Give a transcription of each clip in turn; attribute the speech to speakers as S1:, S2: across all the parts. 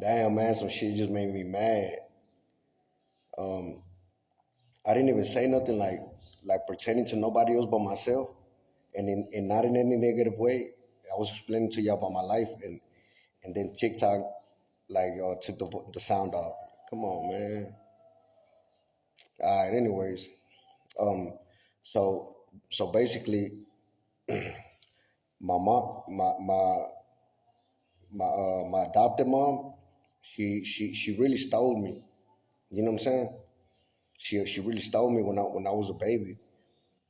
S1: Damn, man, some shit just made me mad. Um, I didn't even say nothing like pertaining to nobody else but myself, and not in any negative way. I was explaining to you about my life, and then TikTok took the sound off. Come on, man. All right. Anyways, um, so so basically, my mom, my adopted mom, she really stole me. You know what I'm saying? She really stole me when I was a baby.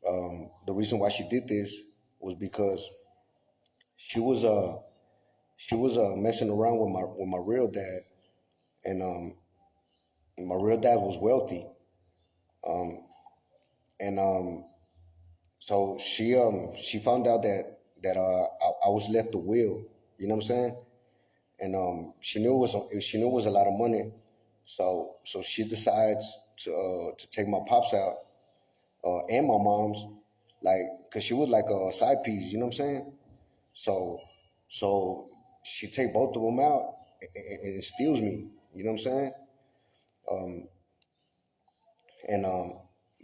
S1: The reason why she did this was because she was uh she was messing around with my real dad, and my real dad was wealthy, um, and so she found out that I was left a will. You know what I'm saying? And she knew it was a lot of money, so she decides to take my pops out and my mom's, like, cause she was like a side piece. You know what I'm saying? So so she take both of them out and steals me. You know what I'm saying? Um, and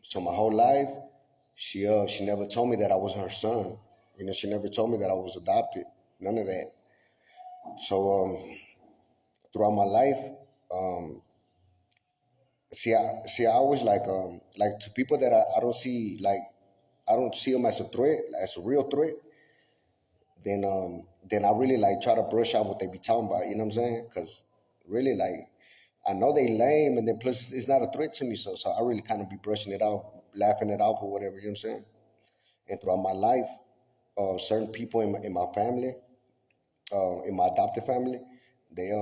S1: so my whole life, she never told me that I was her son. You know, she never told me that I was adopted. None of that. So throughout my life, um, I always like to people that I don't see, like I don't see them as a threat, as a real threat. Then I really like try to brush out what they be talking about. You know what I'm saying? Because really, like, I know they lame, and then plus it's not a threat to me. So I really kind of be brushing it off, laughing it off, or whatever. You know what I'm saying? And throughout my life, certain people in my family, in my adopted family, they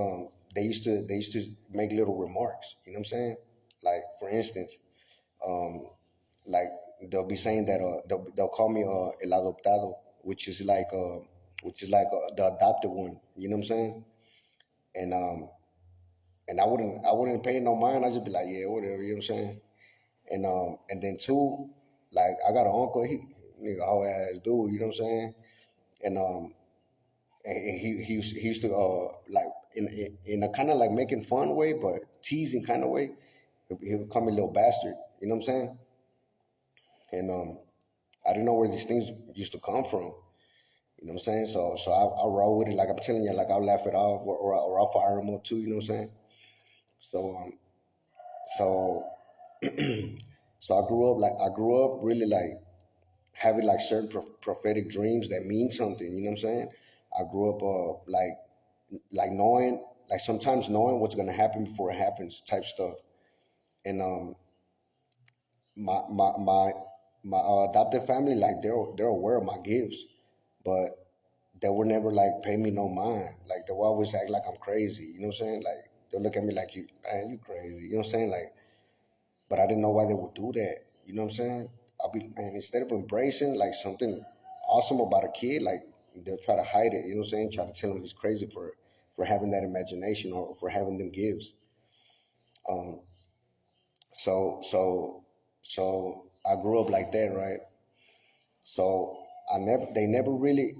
S1: used to make little remarks. You know what I'm saying? Like, for instance, um, like they'll be saying that they'll call me el adoptado, which is like the adopted one. You know what I'm saying? And I wouldn't pay no mind. I just be like, yeah, whatever. You know what I'm saying? And then two, like, I got an uncle. He nigga whole ass dude. You know what I'm saying? And he used to like in a kind of like making fun way, but teasing kind of way. He would call me little bastard. You know what I'm saying? And I didn't know where these things used to come from. You know what I'm saying? So I roll with it. Like I'm telling you, like I'll laugh it off, or I'll fire him up too. You know what I'm saying? So so so I grew up really like having like certain prophetic dreams that mean something. You know what I'm saying? I grew up like knowing, like sometimes knowing what's gonna happen before it happens, type stuff. And my my my my adopted family, like they're aware of my gifts, but they would never like pay me no mind. Like they will always act like I'm crazy. You know what I'm saying? Like they'll look at me like, you man, you crazy. You know what I'm saying? Like, but I didn't know why they would do that. You know what I'm saying? I'll be, man, instead of embracing like something awesome about a kid, like they'll try to hide it. You know what I'm saying? Try to tell him he's crazy for having that imagination or for having them gifts. Um, so so so I grew up like that, right? So they never really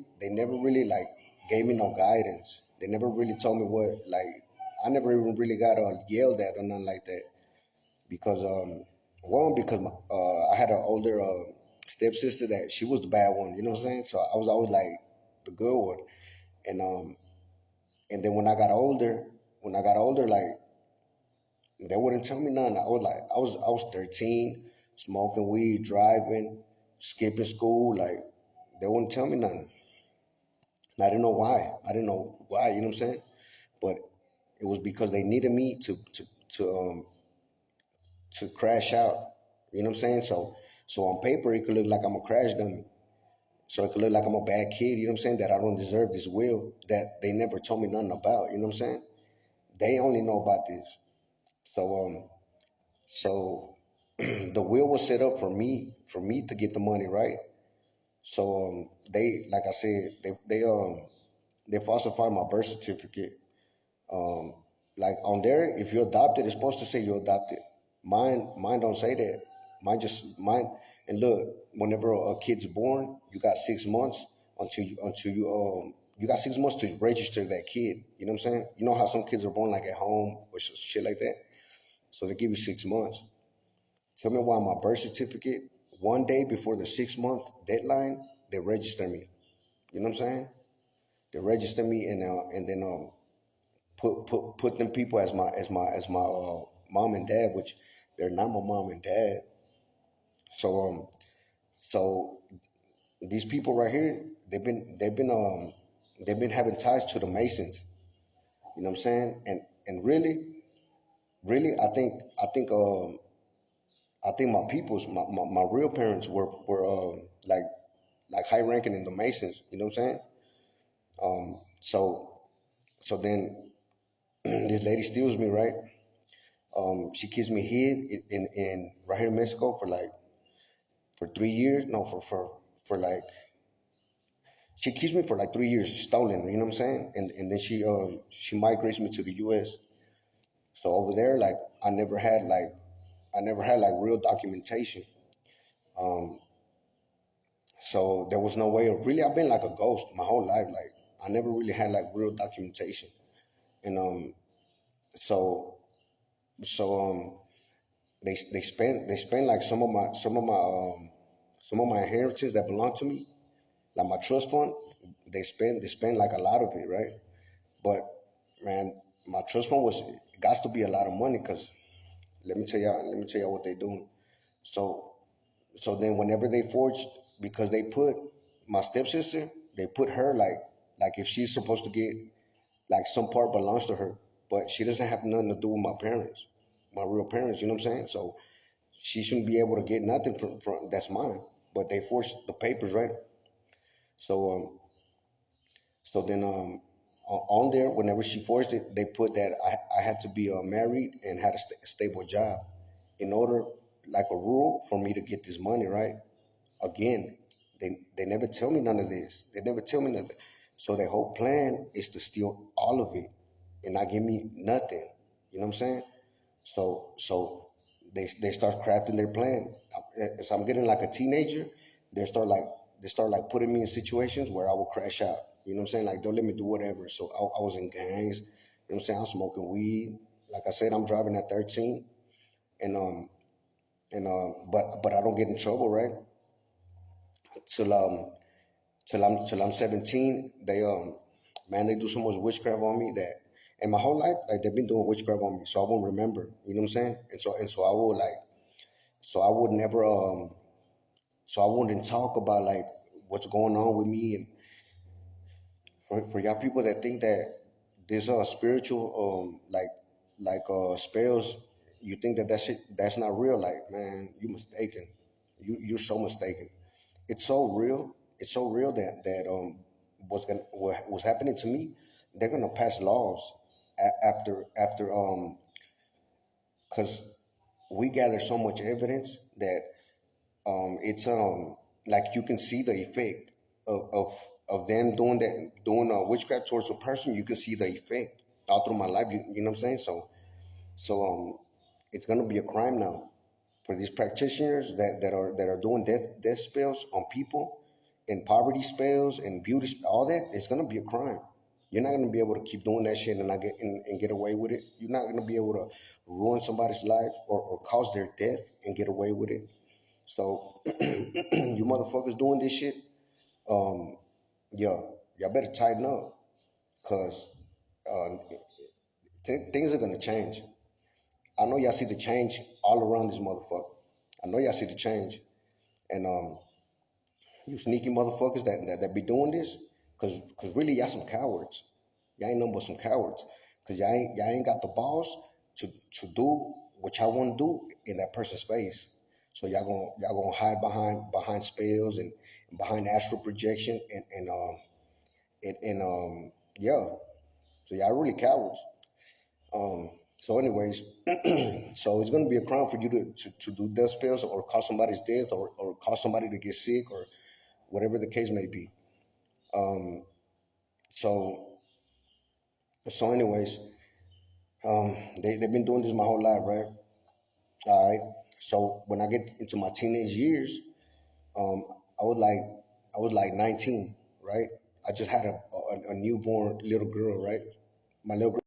S1: like gave me no guidance. They never really told me what, like, I never even really got yelled at or nothing like that, because one, because I had an older stepsister that she was the bad one. You know what I'm saying? So I was always like the good one. And then when I got older, like, they wouldn't tell me nothing. I was 13, smoking weed, driving, skipping school. Like, they wouldn't tell me nothing. And I didn't know why. I didn't know why. You know what I'm saying? But it was because they needed me to crash out. You know what I'm saying? So on paper it could look like I'm a crash dummy. So it could look like I'm a bad kid. You know what I'm saying? That I don't deserve this will that they never told me nothing about. You know what I'm saying? They only know about this. So so the will was set up for me to get the money, right? So they, like I said, they falsified my birth certificate. Um, like on there, if you're adopted, it's supposed to say you're adopted. Mine don't say that. Mine. And look, whenever a kid's born, you got 6 months until you you got 6 months to register that kid. You know what I'm saying? You know how some kids are born like at home or shit like that. So they give you 6 months. Tell me why my birth certificate, one day before the 6 month deadline, they register me. You know what I'm saying? They register me and then put them people as my mom and dad, which they're not my mom and dad. So so these people right here, they've been having ties to the Masons. You know what I'm saying? And really, I think my people's my real parents were like high ranking in the Masons. You know what I'm saying? So then this lady steals me, right? She keeps me hid in right here in Mexico for 3 years. No, for like she keeps me for like 3 years stolen. You know what I'm saying? And then she migrates me to the U.S. So over there, like I never had like real documentation. So there was no way of really. I've been like a ghost my whole life. Like I never really had like real documentation. And so so they spent like some of my inheritance that belonged to me, like my trust fund. They spent like a lot of it, right? But man, my trust fund it got to be a lot of money because let me tell y'all what they doing. So so then whenever they forged, because they put my stepsister, they put her like if she's supposed to get like some part belongs to her, but she doesn't have nothing to do with my parents, my real parents. You know what I'm saying? So she shouldn't be able to get nothing from that's mine. But they forced the papers, right? So so then on there, whenever she forced it, they put that I had to be married and had a stable job in order, like a rule, for me to get this money, right? Again, they never tell me none of this. They never tell me nothing. So their whole plan is to steal all of it and not give me nothing. You know what I'm saying? So they start crafting their plan. As I'm getting like a teenager, they start like they start putting me in situations where I will crash out. You know what I'm saying? Like don't let me do whatever. So I was in gangs. You know what I'm saying? I'm smoking weed. Like I said, I'm driving at 13, and but I don't get in trouble, right? Till till I'm 17. They do so much witchcraft on me that, and my whole life, like they've been doing witchcraft on me, so I won't remember. You know what I'm saying? And so I will like, so I would never, so I wouldn't talk about like what's going on with me. And for y'all people that think that there's a spiritual, spells, you think that shit that's not real. Like man, you mistaken. You're so mistaken. It's so real. It's so real that what was happening to me. They're gonna pass laws after because we gather so much evidence that it's like you can see the effect of them doing witchcraft towards a person. You can see the effect all through my life. You know what I'm saying? So it's gonna be a crime now for these practitioners that are doing death spells on people, and poverty spells and beauty all that. It's gonna be a crime. You're not gonna be able to keep doing that shit and not get away with it. You're not gonna be able to ruin somebody's life or cause their death and get away with it. So you motherfuckers doing this shit, um, y'all better tighten up, cause uh, things are gonna change. I know y'all see the change all around this motherfucker. I know y'all see the change, and you sneaky motherfuckers that be doing this, cause really y'all some cowards. Y'all ain't nothing but some cowards, cause y'all ain't got the balls to do what y'all want to do in that person's face. So y'all gonna hide behind spells and behind astral projection and yeah. So y'all really cowards. So, anyways, so it's gonna be a crime for you to do death spells or cause somebody's death or cause somebody to get sick or whatever the case may be. So anyways, they've been doing this my whole life, right? All right. So when I get into my teenage years, um, I was like 19, right? I just had a newborn little girl, right? My little girl